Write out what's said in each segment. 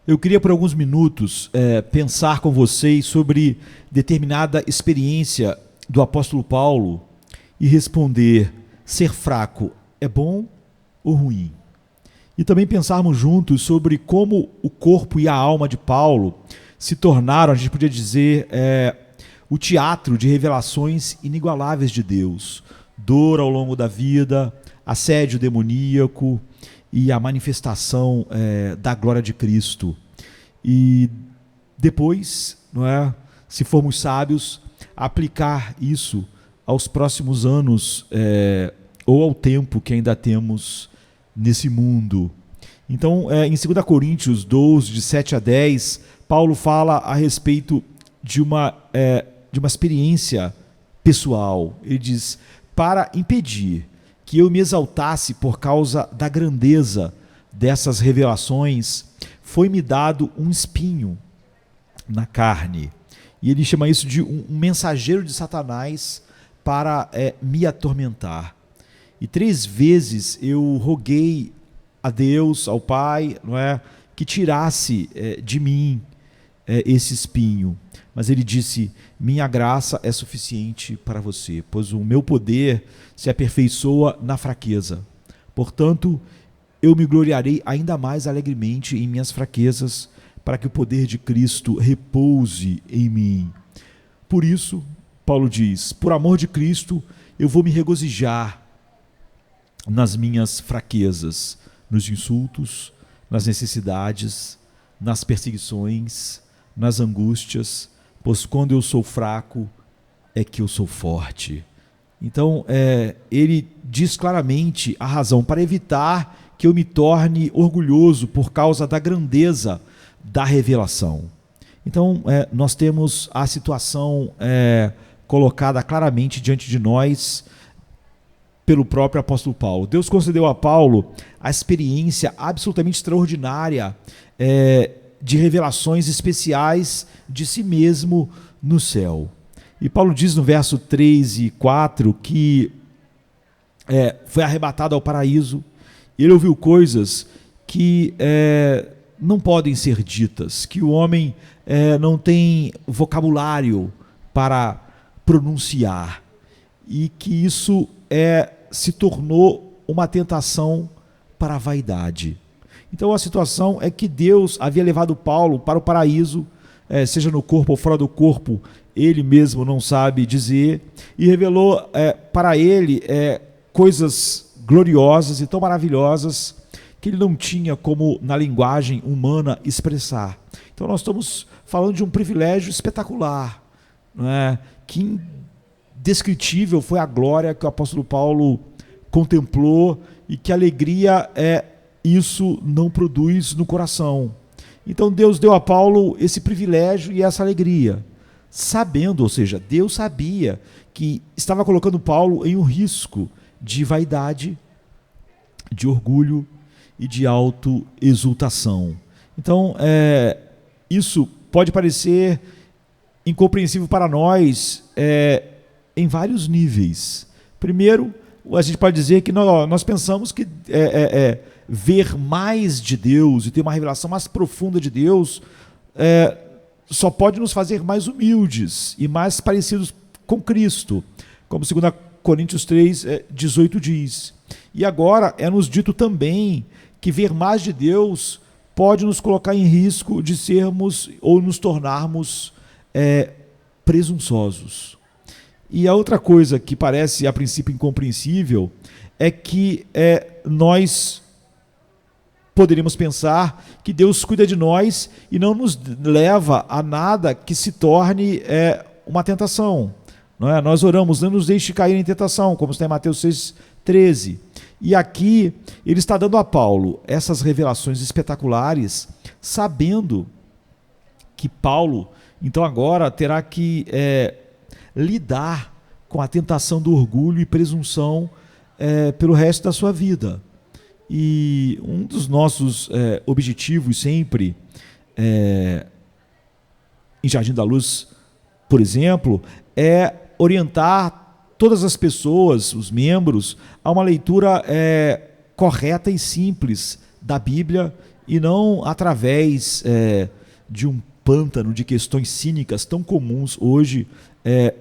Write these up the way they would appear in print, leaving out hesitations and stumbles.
Eu queria por alguns minutos pensar com vocês sobre determinada experiência do apóstolo Paulo e responder: ser fraco é bom ou ruim? E também pensarmos juntos sobre como o corpo e a alma de Paulo se tornaram, a gente podia dizer, o teatro de revelações inigualáveis de Deus. Dor ao longo da vida, assédio demoníaco e a manifestação da glória de Cristo. E depois, não é, se formos sábios, aplicar isso aos próximos anos ou ao tempo que ainda temos nesse mundo. Então, em 2 Coríntios 12, de 7 a 10, Paulo fala a respeito de uma experiência pessoal. Ele diz: para impedir que eu me exaltasse por causa da grandeza dessas revelações, foi-me dado um espinho na carne. E ele chama isso de um mensageiro de Satanás para me atormentar. E 3 vezes eu roguei a Deus, ao Pai, não é, que tirasse de mim esse espinho. Mas ele disse: minha graça é suficiente para você, pois o meu poder se aperfeiçoa na fraqueza. Portanto, eu me gloriarei ainda mais alegremente em minhas fraquezas, para que o poder de Cristo repouse em mim. Por isso, Paulo diz: por amor de Cristo, eu vou me regozijar nas minhas fraquezas, nos insultos, nas necessidades, nas perseguições, nas angústias, pois quando eu sou fraco é que eu sou forte. Então, ele diz claramente a razão para evitar que eu me torne orgulhoso por causa da grandeza da revelação. Então, nós temos a situação colocada claramente diante de nós pelo próprio apóstolo Paulo. Deus concedeu a Paulo a experiência absolutamente extraordinária de revelações especiais de si mesmo no céu. E Paulo diz no verso 3 e 4 que foi arrebatado ao paraíso. Ele ouviu coisas que não podem ser ditas, que o homem não tem vocabulário para pronunciar, e que isso se tornou uma tentação para a vaidade. Então a situação é que Deus havia levado Paulo para o paraíso, seja no corpo ou fora do corpo, ele mesmo não sabe dizer, e revelou para ele coisas gloriosas e tão maravilhosas que ele não tinha como na linguagem humana expressar. Então nós estamos falando de um privilégio espetacular, não é? Que indescritível foi a glória que o apóstolo Paulo contemplou, e que alegria isso não produz no coração. Então Deus deu a Paulo esse privilégio e essa alegria, sabendo, ou seja, Deus sabia que estava colocando Paulo em um risco de vaidade, de orgulho e de autoexultação. Então, isso pode parecer incompreensível para nós em vários níveis. Primeiro, a gente pode dizer que nós pensamos que ver mais de Deus e ter uma revelação mais profunda de Deus só pode nos fazer mais humildes e mais parecidos com Cristo, como 2 Coríntios 3, 18 diz. E agora nos dito também que ver mais de Deus pode nos colocar em risco de sermos ou nos tornarmos presunçosos. E a outra coisa que parece a princípio incompreensível é que nós poderíamos pensar que Deus cuida de nós e não nos leva a nada que se torne uma tentação. Não é? Nós oramos: não nos deixe cair em tentação, como está em Mateus 6,13. E aqui ele está dando a Paulo essas revelações espetaculares, sabendo que Paulo, então agora terá que lidar com a tentação do orgulho e presunção pelo resto da sua vida. E um dos nossos objetivos sempre, em Jardim da Luz, por exemplo, é orientar todas as pessoas, os membros, a uma leitura correta e simples da Bíblia e não através de um pântano de questões cínicas tão comuns hoje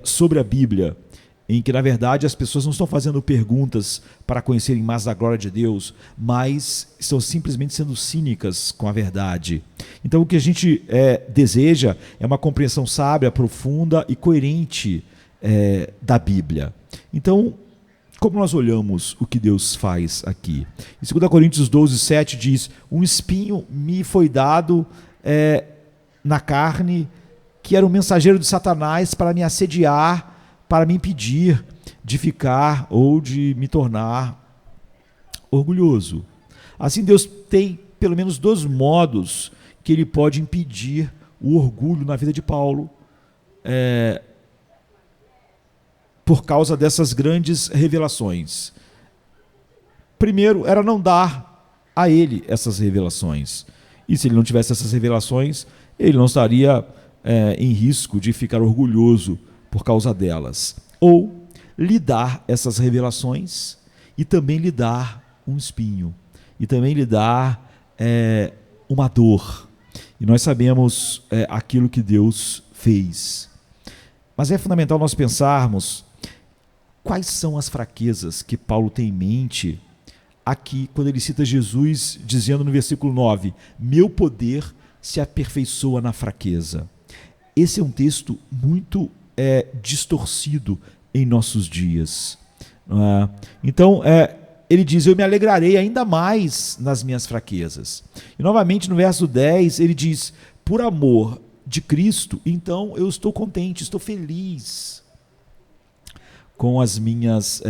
sobre a Bíblia, em que, na verdade, as pessoas não estão fazendo perguntas para conhecerem mais da glória de Deus, mas estão simplesmente sendo cínicas com a verdade. Então, o que a gente deseja é uma compreensão sábia, profunda e coerente da Bíblia. Então, como nós olhamos o que Deus faz aqui? Em 2 Coríntios 12, 7 diz: um espinho me foi dado na carne, que era o mensageiro de Satanás para me assediar, para me impedir de ficar ou de me tornar orgulhoso. Assim, Deus tem pelo menos 2 modos que ele pode impedir o orgulho na vida de Paulo, por causa dessas grandes revelações. Primeiro, era não dar a ele essas revelações. E se ele não tivesse essas revelações, ele não estaria em risco de ficar orgulhoso por causa delas. Ou lhe dar essas revelações e também lhe dar um espinho. E também lhe dar uma dor. E nós sabemos aquilo que Deus fez. Mas é fundamental nós pensarmos quais são as fraquezas que Paulo tem em mente aqui, quando ele cita Jesus dizendo no versículo 9: meu poder se aperfeiçoa na fraqueza. Esse é um texto muito distorcido em nossos dias. Então, ele diz: eu me alegrarei ainda mais nas minhas fraquezas. E novamente no verso 10 ele diz: por amor de Cristo, então eu estou contente, estou feliz com as minhas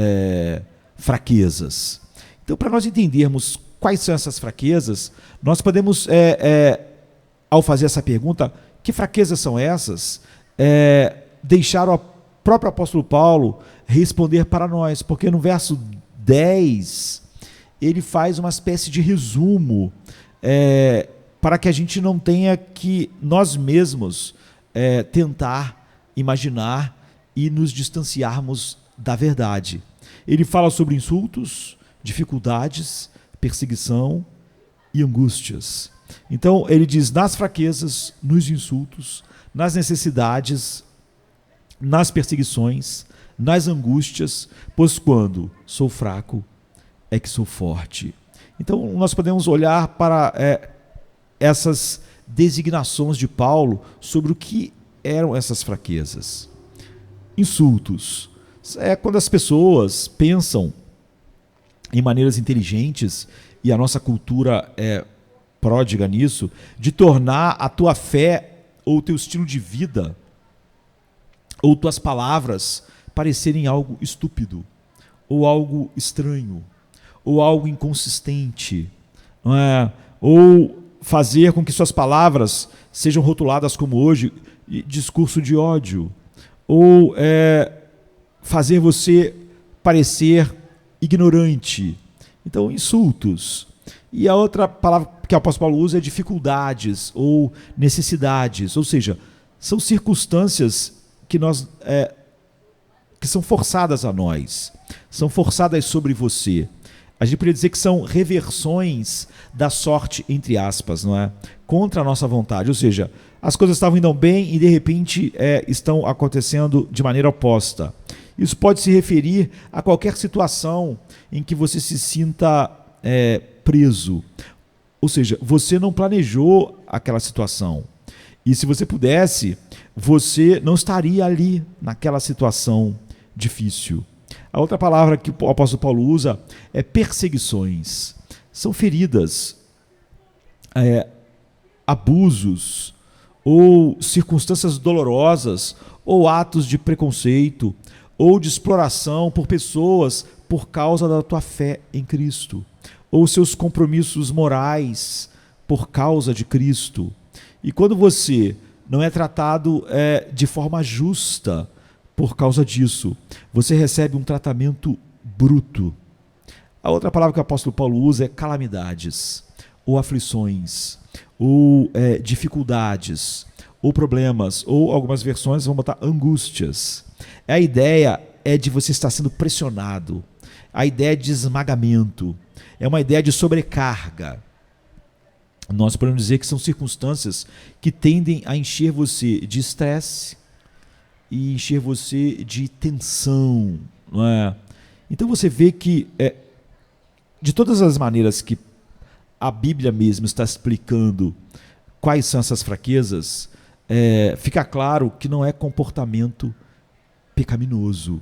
fraquezas. Então, para nós entendermos quais são essas fraquezas, nós podemos, ao fazer essa pergunta, que fraquezas são essas, deixar o próprio apóstolo Paulo responder para nós, porque no verso 10 ele faz uma espécie de resumo, para que a gente não tenha que nós mesmos tentar imaginar e nos distanciarmos da verdade. Ele fala sobre insultos, dificuldades, perseguição e angústias. Então ele diz: nas fraquezas, nos insultos, nas necessidades, nas perseguições, nas angústias, pois quando sou fraco é que sou forte. Então nós podemos olhar para essas designações de Paulo sobre o que eram essas fraquezas. Insultos. Quando as pessoas pensam em maneiras inteligentes, e a nossa cultura é pródiga nisso, de tornar a tua fé ou o teu estilo de vida ou tuas palavras parecerem algo estúpido, ou algo estranho, ou algo inconsistente, não é? Ou fazer com que suas palavras sejam rotuladas como hoje discurso de ódio, ou fazer você parecer ignorante. Então, insultos. E a outra palavra que o apóstolo Paulo usa é dificuldades ou necessidades, ou seja, são circunstâncias que que são forçadas a nós, são forçadas sobre você. A gente poderia dizer que são reversões da sorte, entre aspas, não é? Contra a nossa vontade, ou seja, as coisas estavam indo bem e de repente estão acontecendo de maneira oposta. Isso pode se referir a qualquer situação em que você se sinta preso, ou seja, você não planejou aquela situação. E se você pudesse, você não estaria ali naquela situação difícil. A outra palavra que o apóstolo Paulo usa é perseguições. São feridas, abusos, ou circunstâncias dolorosas, ou atos de preconceito, ou de exploração por pessoas por causa da tua fé em Cristo, ou seus compromissos morais por causa de Cristo. E quando você não é tratado de forma justa por causa disso, você recebe um tratamento bruto. A outra palavra que o apóstolo Paulo usa é calamidades, ou aflições, ou dificuldades, ou problemas, ou algumas versões vão botar angústias. A ideia é de você estar sendo pressionado, a ideia de esmagamento, é uma ideia de sobrecarga. nós podemos dizer que são circunstâncias que tendem a encher você de estresse e encher você de tensão, não é? Então você vê que, de todas as maneiras que a Bíblia mesmo está explicando quais são essas fraquezas, fica claro que não é comportamento pecaminoso,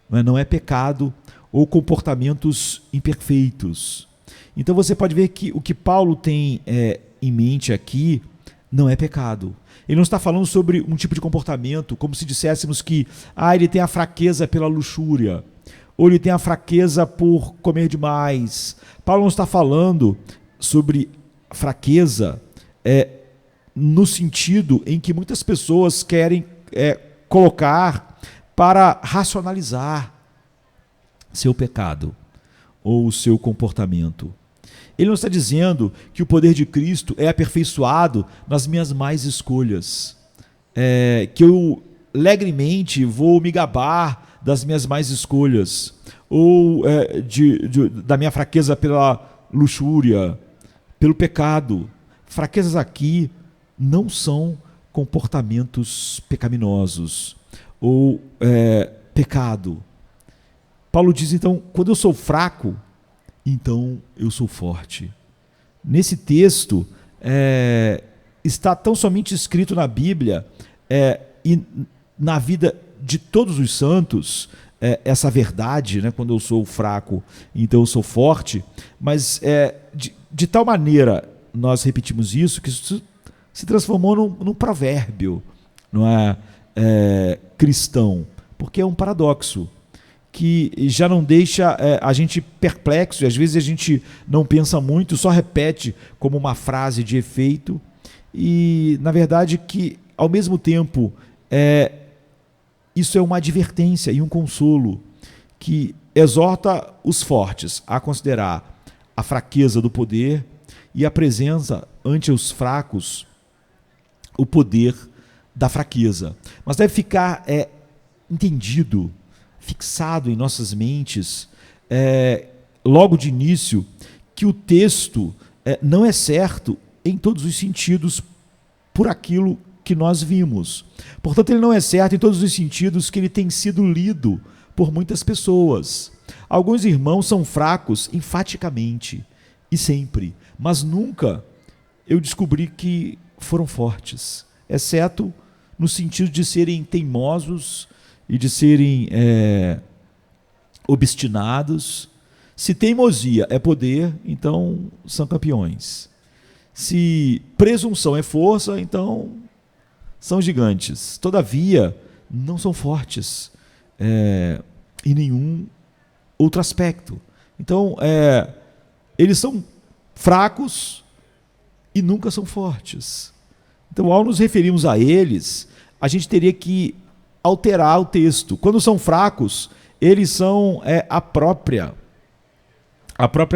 não é pecado ou comportamentos imperfeitos. Então você pode ver que o que Paulo tem em mente aqui não é pecado. Ele não está falando sobre um tipo de comportamento como se disséssemos que ele tem a fraqueza pela luxúria, ou ele tem a fraqueza por comer demais. Paulo não está falando sobre fraqueza no sentido em que muitas pessoas querem colocar para racionalizar seu pecado ou o seu comportamento. Ele não está dizendo que o poder de Cristo é aperfeiçoado nas minhas más escolhas, que eu alegremente vou me gabar das minhas más escolhas, ou da minha fraqueza pela luxúria, pelo pecado. Fraquezas aqui não são comportamentos pecaminosos ou pecado. Paulo diz, então, quando eu sou fraco, então eu sou forte. Nesse texto, está tão somente escrito na Bíblia e na vida de todos os santos, essa verdade, né? Quando eu sou fraco, então eu sou forte, mas de tal maneira nós repetimos isso, que isso se transformou num provérbio, não é, cristão, porque é um paradoxo que já não deixa a gente perplexo, e às vezes a gente não pensa muito, só repete como uma frase de efeito, e na verdade que ao mesmo tempo isso é uma advertência e um consolo que exorta os fortes a considerar a fraqueza do poder e a presença ante os fracos, o poder da fraqueza. Mas deve ficar entendido, fixado em nossas mentes, logo de início, que o texto não é certo em todos os sentidos por aquilo que nós vimos. Portanto, ele não é certo em todos os sentidos que ele tem sido lido por muitas pessoas. Alguns irmãos são fracos enfaticamente e sempre, mas nunca eu descobri que foram fortes, exceto no sentido de serem teimosos e de serem obstinados. Se teimosia é poder, então são campeões. Se presunção é força, então são gigantes. Todavia, não são fortes em nenhum outro aspecto. Então, eles são fracos e nunca são fortes. Então, ao nos referirmos a eles, a gente teria que alterar o texto. Quando são fracos, eles são a própria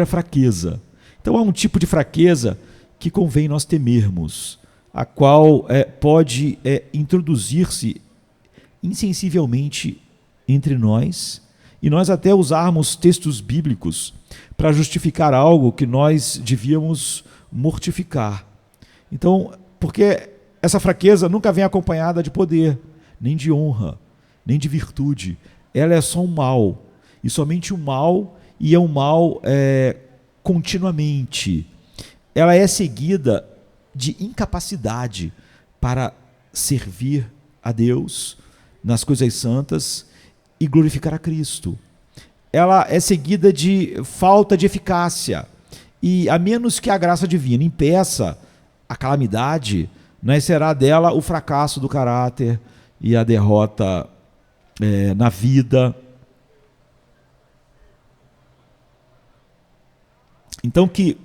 fraqueza. Então, há um tipo de fraqueza que convém nós temermos, a qual pode introduzir-se insensivelmente entre nós, e nós até usarmos textos bíblicos para justificar algo que nós devíamos mortificar. Então, porque essa fraqueza nunca vem acompanhada de poder, nem de honra, nem de virtude. Ela é só um mal, e somente um mal, e é um mal continuamente. Ela é seguida de incapacidade para servir a Deus nas coisas santas e glorificar a Cristo. Ela é seguida de falta de eficácia, e a menos que a graça divina impeça a calamidade, será dela o fracasso do caráter e a derrota na vida. Então que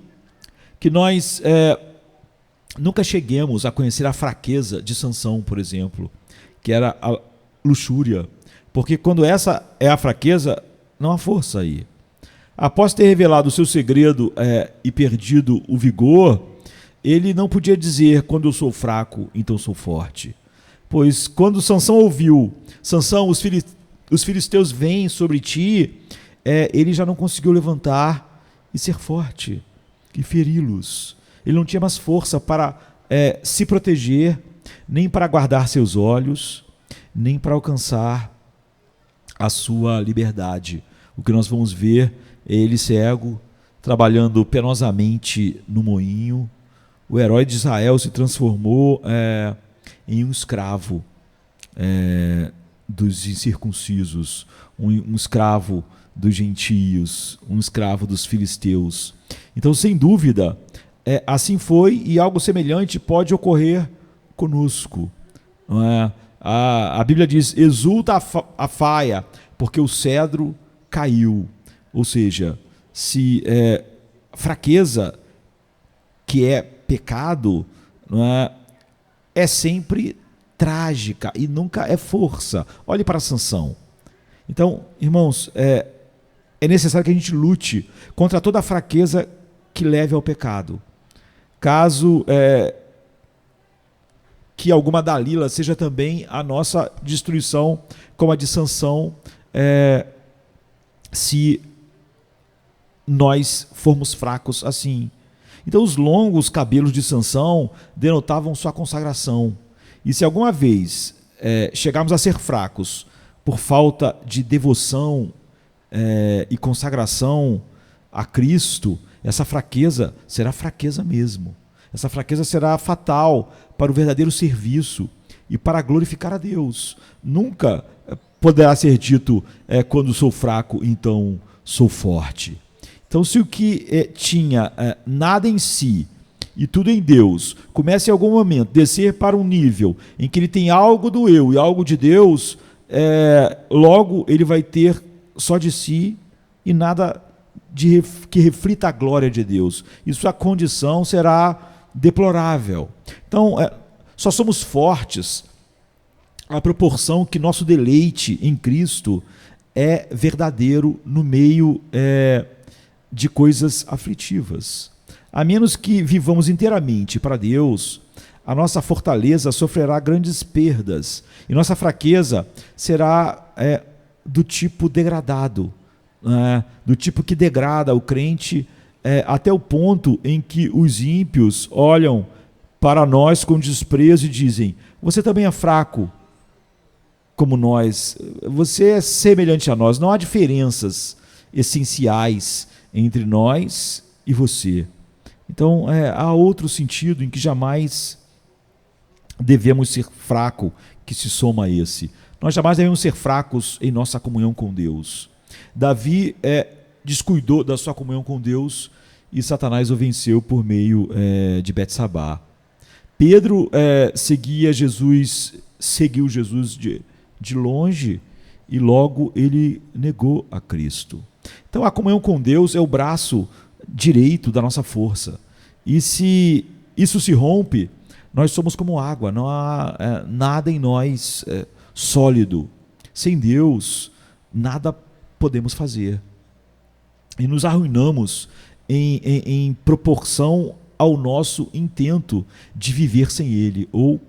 nós nunca cheguemos a conhecer a fraqueza de Sansão, por exemplo, que era a luxúria, porque quando essa é a fraqueza, não há força aí. Após ter revelado o seu segredo e perdido o vigor, ele não podia dizer, quando eu sou fraco, então sou forte. Pois quando Sansão ouviu, Sansão, os filisteus vêm sobre ti, ele já não conseguiu levantar e ser forte e feri-los. Ele não tinha mais força para se proteger, nem para guardar seus olhos, nem para alcançar a sua liberdade. O que nós vamos ver é ele cego, trabalhando penosamente no moinho. O herói de Israel se transformou em um escravo dos incircuncisos, um escravo dos gentios, um escravo dos filisteus. Então, sem dúvida, assim foi, e algo semelhante pode ocorrer conosco. Não é? A Bíblia diz: exulta a faia, porque o cedro caiu. Ou seja, se fraqueza, que é pecado, não é sempre trágica e nunca é força. Olhe para Sansão. Então, irmãos, é necessário que a gente lute contra toda a fraqueza que leve ao pecado. Caso que alguma Dalila seja também a nossa destruição, como a de Sansão, se nós formos fracos assim. Então, os longos cabelos de Sansão denotavam sua consagração. E se alguma vez chegarmos a ser fracos por falta de devoção e consagração a Cristo, essa fraqueza será fraqueza mesmo. Essa fraqueza será fatal para o verdadeiro serviço e para glorificar a Deus. Nunca poderá ser dito, quando sou fraco, então sou forte. Então, se o que tinha nada em si e tudo em Deus começa em algum momento descer para um nível em que ele tem algo do eu e algo de Deus, logo ele vai ter só de si e nada que reflita a glória de Deus. E sua condição será deplorável. Então, só somos fortes à proporção que nosso deleite em Cristo é verdadeiro no meio de coisas aflitivas. A menos que vivamos inteiramente para Deus, a nossa fortaleza sofrerá grandes perdas e nossa fraqueza será do tipo degradado, do tipo que degrada o crente até o ponto em que os ímpios olham para nós com desprezo e dizem: você também é fraco como nós, você é semelhante a nós, não há diferenças essenciais entre nós e você. Então, há outro sentido em que jamais devemos ser fraco que se soma a esse. Nós jamais devemos ser fracos em nossa comunhão com Deus. Davi descuidou da sua comunhão com Deus e Satanás o venceu por meio de Betsabá. Pedro seguiu Jesus de longe e logo ele negou a Cristo. Então, a comunhão com Deus é o braço direito da nossa força. E se isso se rompe, nós somos como água, não há nada em nós sólido. Sem Deus, nada podemos fazer. E nos arruinamos em proporção ao nosso intento de viver sem Ele, ou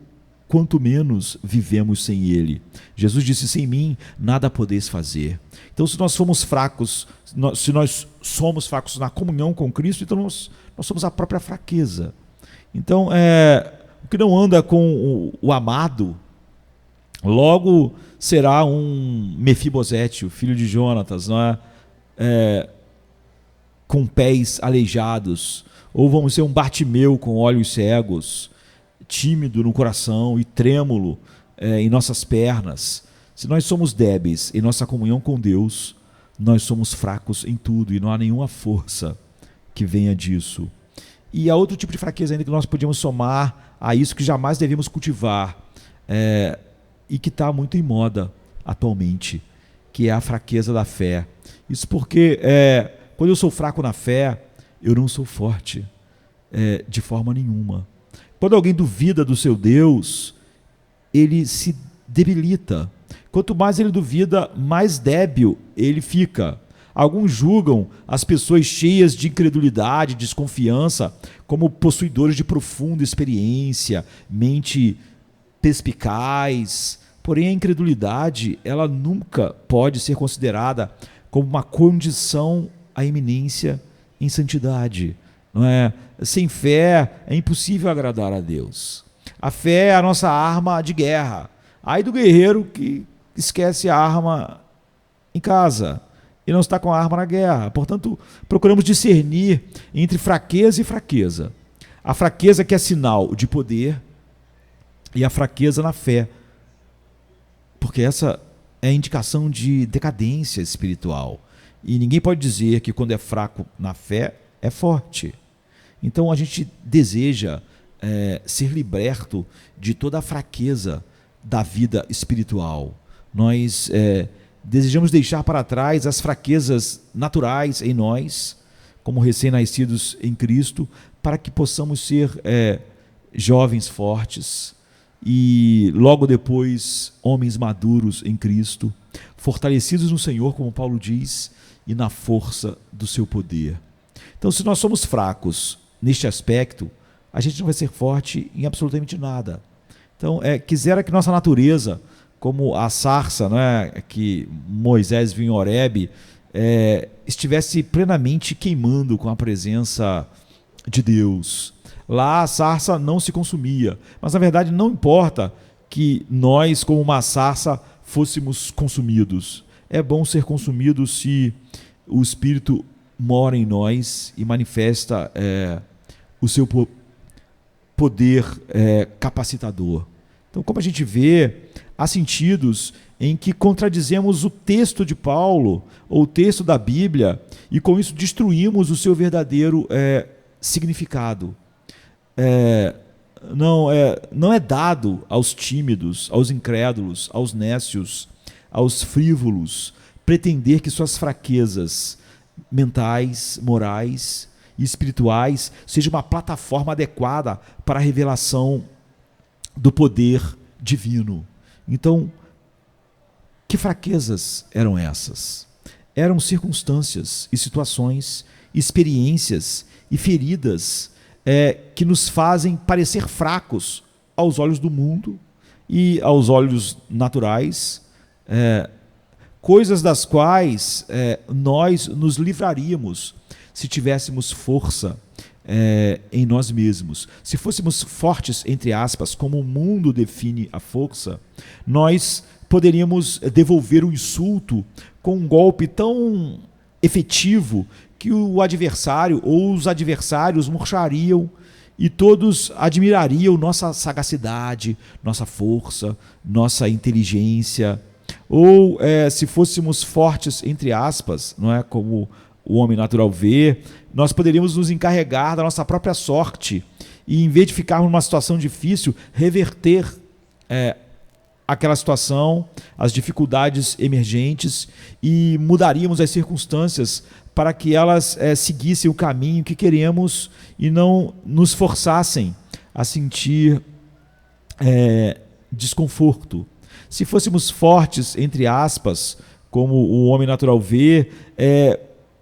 quanto menos vivemos sem Ele. Jesus disse: sem mim nada podeis fazer. Então, se nós somos fracos, se nós somos fracos na comunhão com Cristo, então nós somos a própria fraqueza. Então, o que não anda com o amado, logo será um Mefibosete, o filho de Jonatas, não é? Com pés aleijados, ou vamos ser um Bartimeu com olhos cegos, tímido no coração e trêmulo em nossas pernas. Se nós somos débeis em nossa comunhão com Deus, nós somos fracos em tudo e não há nenhuma força que venha disso. E há outro tipo de fraqueza ainda que nós podíamos somar a isso, que jamais devemos cultivar e que está muito em moda atualmente, que é a fraqueza da fé. Isso porque quando eu sou fraco na fé, eu não sou forte de forma nenhuma. Quando alguém duvida do seu Deus, ele se debilita. Quanto mais ele duvida, mais débil ele fica. Alguns julgam as pessoas cheias de incredulidade, desconfiança, como possuidores de profunda experiência, mente perspicaz. Porém, a incredulidade, ela nunca pode ser considerada como uma condição à eminência em santidade. Não é? Sem fé é impossível agradar a Deus. A fé é a nossa arma de guerra. Ai do guerreiro que esquece a arma em casa e não está com a arma na guerra. Portanto, procuramos discernir entre fraqueza e fraqueza. A fraqueza que é sinal de poder e a fraqueza na fé, porque essa é a indicação de decadência espiritual. E ninguém pode dizer que quando é fraco na fé, é forte. Então a gente deseja ser liberto de toda a fraqueza da vida espiritual. Nós desejamos deixar para trás as fraquezas naturais em nós, como recém-nascidos em Cristo, para que possamos ser jovens fortes e logo depois homens maduros em Cristo, fortalecidos no Senhor, como Paulo diz, e na força do seu poder. Então, se nós somos fracos neste aspecto, a gente não vai ser forte em absolutamente nada. Então, quisera que nossa natureza, como a sarça, né, que Moisés viu em Horebe, estivesse plenamente queimando com a presença de Deus. Lá a sarça não se consumia, mas na verdade não importa que nós, como uma sarça, fôssemos consumidos. É bom ser consumido se o Espírito mora em nós e manifesta o seu poder capacitador. Então, como a gente vê, há sentidos em que contradizemos o texto de Paulo ou o texto da Bíblia e com isso destruímos o seu verdadeiro significado. Não é dado aos tímidos, aos incrédulos, aos nécios, aos frívolos, pretender que suas fraquezas mentais, morais e espirituais sejam uma plataforma adequada para a revelação do poder divino. Então, que fraquezas eram essas? Eram circunstâncias e situações, experiências e feridas que nos fazem parecer fracos aos olhos do mundo e aos olhos naturais, coisas das quais nós nos livraríamos se tivéssemos força em nós mesmos. Se fôssemos fortes, entre aspas, como o mundo define a força, nós poderíamos devolver o insulto com um golpe tão efetivo que o adversário ou os adversários murchariam e todos admirariam nossa sagacidade, nossa força, nossa inteligência. Ou se fôssemos fortes, entre aspas, não é, como o homem natural vê, nós poderíamos nos encarregar da nossa própria sorte e, em vez de ficarmos numa situação difícil, reverter aquela situação, as dificuldades emergentes, e mudaríamos as circunstâncias para que elas seguissem o caminho que queremos e não nos forçassem a sentir desconforto. Se fôssemos fortes, entre aspas, como o homem natural vê,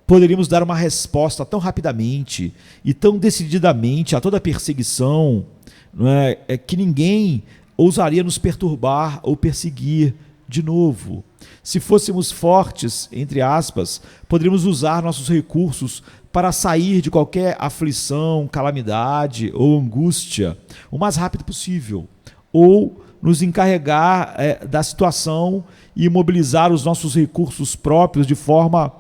poderíamos dar uma resposta tão rapidamente e tão decididamente a toda perseguição, não é, que ninguém ousaria nos perturbar ou perseguir de novo. Se fôssemos fortes, entre aspas, poderíamos usar nossos recursos para sair de qualquer aflição, calamidade ou angústia o mais rápido possível, ou nos encarregar da situação e mobilizar os nossos recursos próprios de forma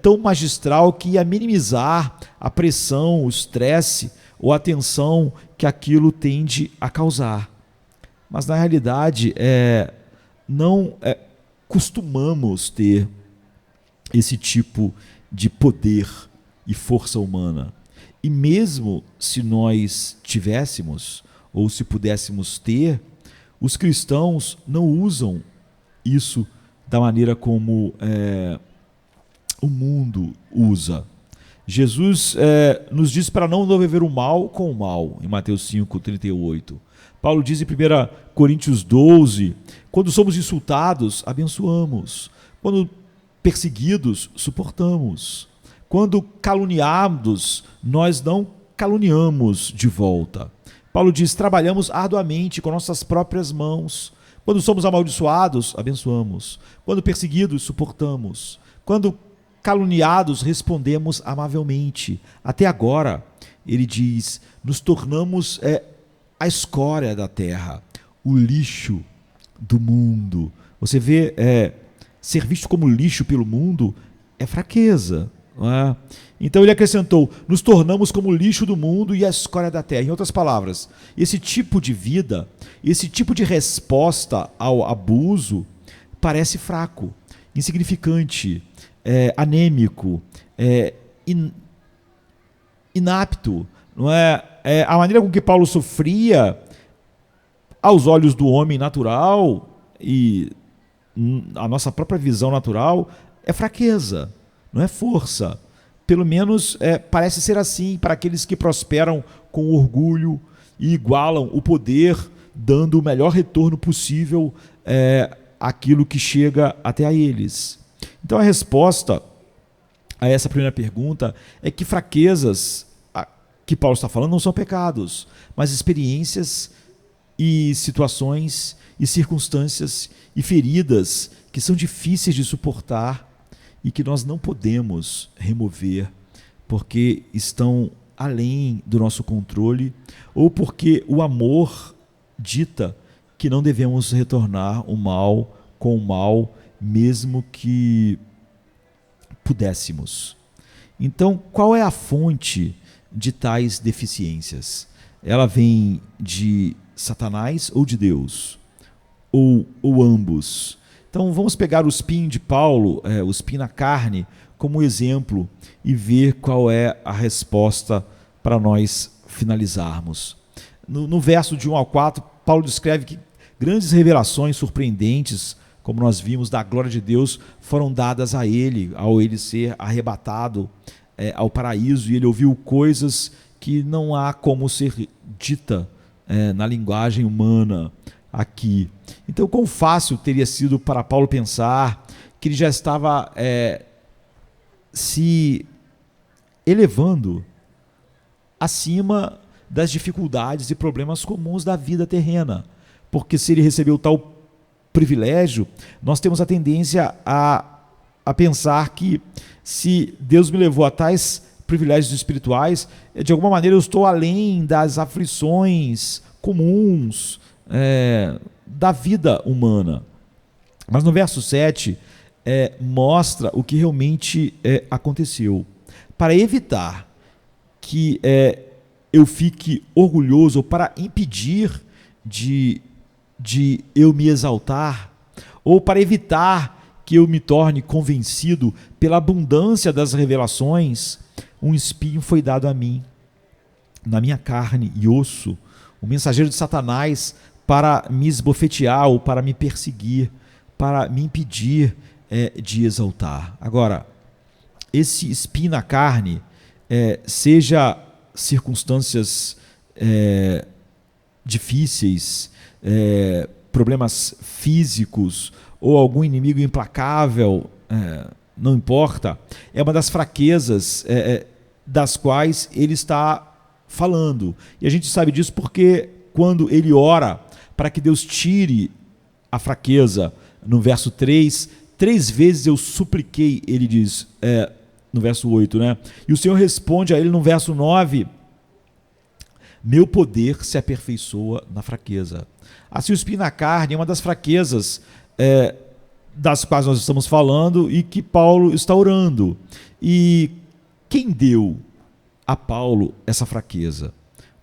tão magistral que ia minimizar a pressão, o estresse ou a tensão que aquilo tende a causar. Mas na realidade não costumamos ter esse tipo de poder e força humana. E mesmo se nós tivéssemos, ou se pudéssemos ter, os cristãos não usam isso da maneira como o mundo usa. Jesus nos diz para não devolver o mal com o mal, em Mateus 5:38. Paulo diz em 1 Coríntios 12, quando somos insultados, abençoamos. Quando perseguidos, suportamos. Quando caluniados, nós não caluniamos de volta. Paulo diz, trabalhamos arduamente com nossas próprias mãos. Quando somos amaldiçoados, abençoamos. Quando perseguidos, suportamos. Quando caluniados, respondemos amavelmente. Até agora, Ele diz: nos tornamos a escória da terra, o lixo do mundo. Você vê, ser visto como lixo pelo mundo é fraqueza, não é? Então ele acrescentou: nos tornamos como lixo do mundo e a escória da terra. Em outras palavras, esse tipo de vida, esse tipo de resposta ao abuso parece fraco, insignificante, anêmico, inapto, não é? A maneira com que Paulo sofria, aos olhos do homem natural e a nossa própria visão natural, é fraqueza, não é força. Pelo menos parece ser assim para aqueles que prosperam com orgulho e igualam o poder, dando o melhor retorno possível àquilo que chega até a eles. Então a resposta a essa primeira pergunta é que fraquezas que Paulo está falando não são pecados, mas experiências e situações e circunstâncias e feridas que são difíceis de suportar e que nós não podemos remover porque estão além do nosso controle ou porque o amor dita que não devemos retornar o mal com o mal, mesmo que pudéssemos. Então, qual é a fonte de tais deficiências? Ela vem de Satanás ou de Deus? Ou ambos? Então vamos pegar o espinho de Paulo, o espinho na carne, como exemplo e ver qual é a resposta para nós finalizarmos. No verso de 1 ao 4, Paulo descreve que grandes revelações surpreendentes, como nós vimos, da glória de Deus, foram dadas a ele, ao ele ser arrebatado ao paraíso, e ele ouviu coisas que não há como ser dita na linguagem humana aqui. Então, quão fácil teria sido para Paulo pensar que ele já estava se elevando acima das dificuldades e problemas comuns da vida terrena, porque se ele recebeu tal privilégio, nós temos a tendência a pensar que se Deus me levou a tais privilégios espirituais, de alguma maneira eu estou além das aflições comuns da vida humana. Mas no verso 7 mostra o que realmente aconteceu. Para evitar que eu fique orgulhoso, ou para impedir de eu me exaltar, ou para evitar que eu me torne convencido pela abundância das revelações, um espinho foi dado a mim, na minha carne e osso, o mensageiro de Satanás, para me esbofetear ou para me perseguir, para me impedir de exaltar. Agora, esse espinho na carne, seja circunstâncias difíceis, problemas físicos ou algum inimigo implacável, não importa, é uma das fraquezas das quais ele está falando. E a gente sabe disso porque quando ele ora para que Deus tire a fraqueza, no verso 3 vezes eu supliquei, ele diz, no verso 8, né? E o Senhor responde a ele no verso 9, meu poder se aperfeiçoa na fraqueza. Assim, o espinho na carne é uma das fraquezas das quais nós estamos falando e que Paulo está orando. E quem deu a Paulo essa fraqueza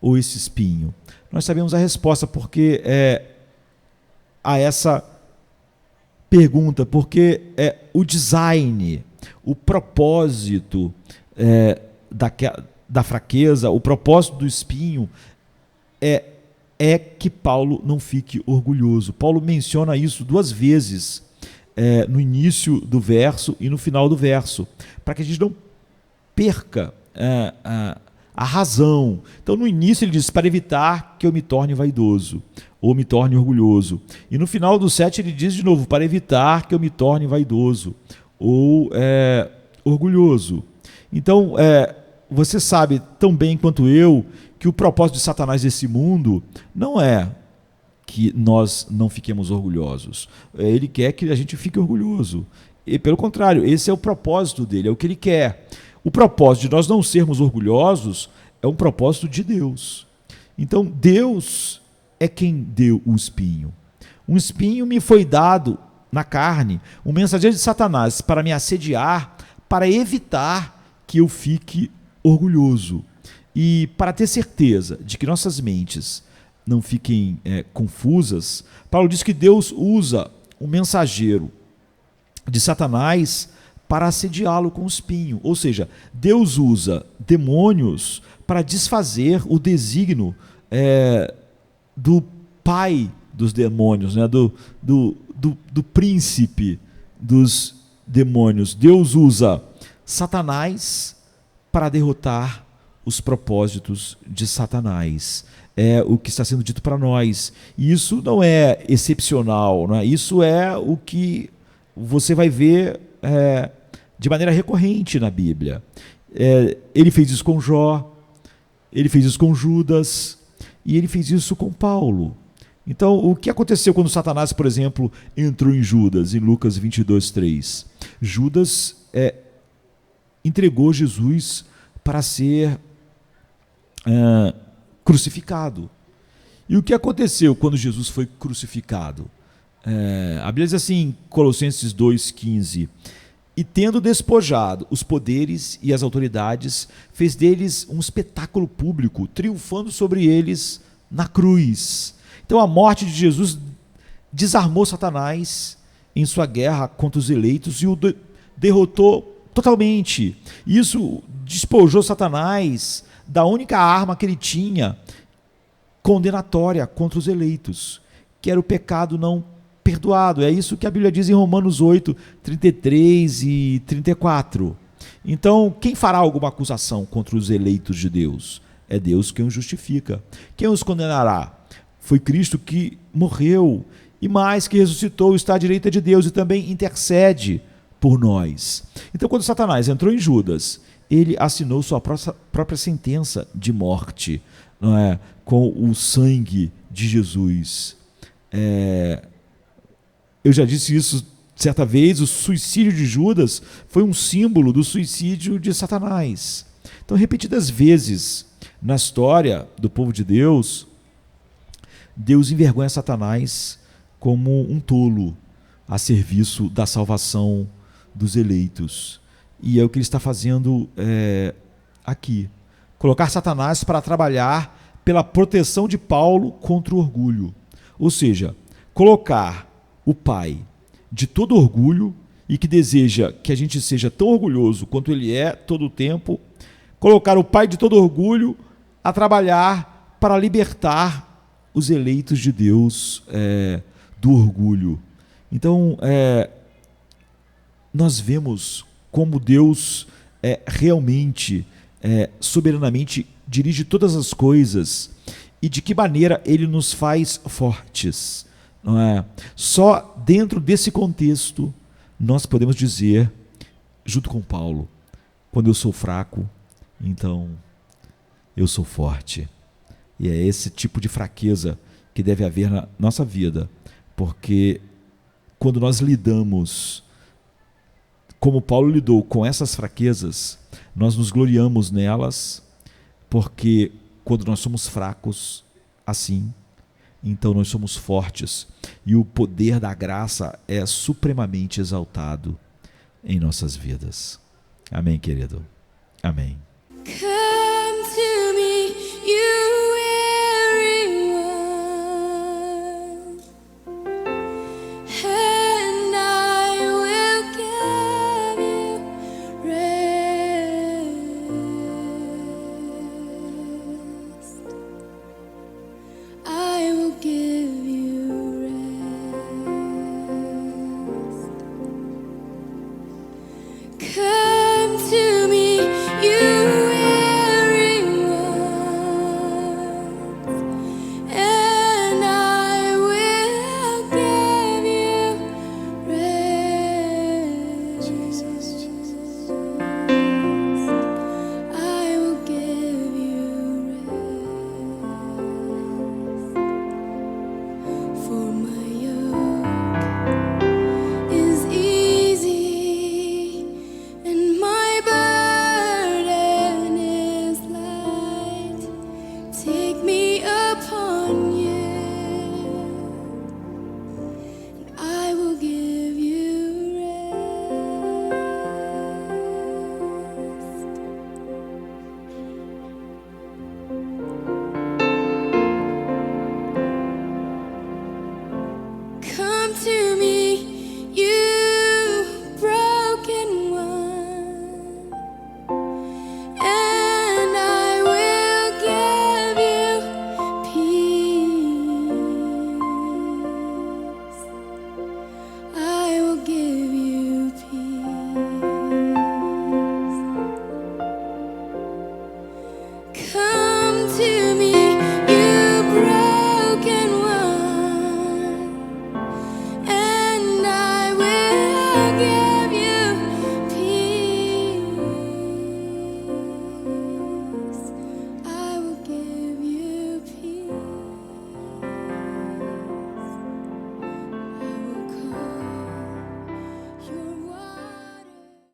ou esse espinho? Nós sabemos a resposta, porque a essa pergunta, porque o design, o propósito da fraqueza, o propósito do espinho é que Paulo não fique orgulhoso. Paulo menciona isso 2 vezes, no início do verso e no final do verso, para que a gente não perca a razão. Então, no início ele diz, para evitar que eu me torne vaidoso, ou me torne orgulhoso. E no final do 7 ele diz de novo, para evitar que eu me torne vaidoso, ou orgulhoso. Então, você sabe tão bem quanto eu que o propósito de Satanás desse mundo não é que nós não fiquemos orgulhosos. Ele quer que a gente fique orgulhoso. E, pelo contrário, esse é o propósito dele, é o que ele quer. O propósito de nós não sermos orgulhosos é um propósito de Deus. Então, Deus é quem deu o espinho. Um espinho me foi dado na carne, um mensageiro de Satanás para me assediar, para evitar que eu fique orgulhoso. E para ter certeza de que nossas mentes não fiquem confusas, Paulo diz que Deus usa um mensageiro de Satanás para assediá-lo com o espinho. Ou seja, Deus usa demônios para desfazer o desígnio do pai dos demônios, né? do príncipe dos demônios. Deus usa Satanás para derrotar os propósitos de Satanás. É o que está sendo dito para nós. E isso não é excepcional, não é? Isso é o que você vai ver de maneira recorrente na Bíblia. Ele fez isso com Jó, ele fez isso com Judas, e ele fez isso com Paulo. Então, o que aconteceu quando Satanás, por exemplo, entrou em Judas, em Lucas 22:3? Judas entregou Jesus para ser crucificado. E o que aconteceu quando Jesus foi crucificado? A Bíblia diz assim, em Colossenses 2,15: e tendo despojado os poderes e as autoridades, fez deles um espetáculo público, triunfando sobre eles na cruz. Então a morte de Jesus desarmou Satanás em sua guerra contra os eleitos e o derrotou totalmente. Isso despojou Satanás da única arma que ele tinha condenatória contra os eleitos, que era o pecado não perdoado. É isso que a Bíblia diz em Romanos 8, 33 e 34. Então, quem fará alguma acusação contra os eleitos de Deus? É Deus quem os justifica. Quem os condenará? Foi Cristo que morreu e mais, que ressuscitou, está à direita de Deus e também intercede por nós. Então, quando Satanás entrou em Judas, ele assinou sua própria sentença de morte, não é? Com o sangue de Jesus. Eu já disse isso certa vez, o suicídio de Judas foi um símbolo do suicídio de Satanás. Então, repetidas vezes na história do povo de Deus, Deus envergonha Satanás como um tolo a serviço da salvação dos eleitos. E é o que ele está fazendo aqui. Colocar Satanás para trabalhar pela proteção de Paulo contra o orgulho. Ou seja, colocar o pai de todo orgulho e que deseja que a gente seja tão orgulhoso quanto ele é todo o tempo, colocar o pai de todo orgulho a trabalhar para libertar os eleitos de Deus do orgulho. Então, nós vemos como Deus realmente, soberanamente dirige todas as coisas e de que maneira ele nos faz fortes. Não é? Só dentro desse contexto nós podemos dizer, junto com Paulo, quando eu sou fraco, então eu sou forte. E é esse tipo de fraqueza que deve haver na nossa vida, porque quando nós lidamos, como Paulo lidou com essas fraquezas, nós nos gloriamos nelas, porque quando nós somos fracos assim, então nós somos fortes, e o poder da graça é supremamente exaltado em nossas vidas. Amém, querido? Amém.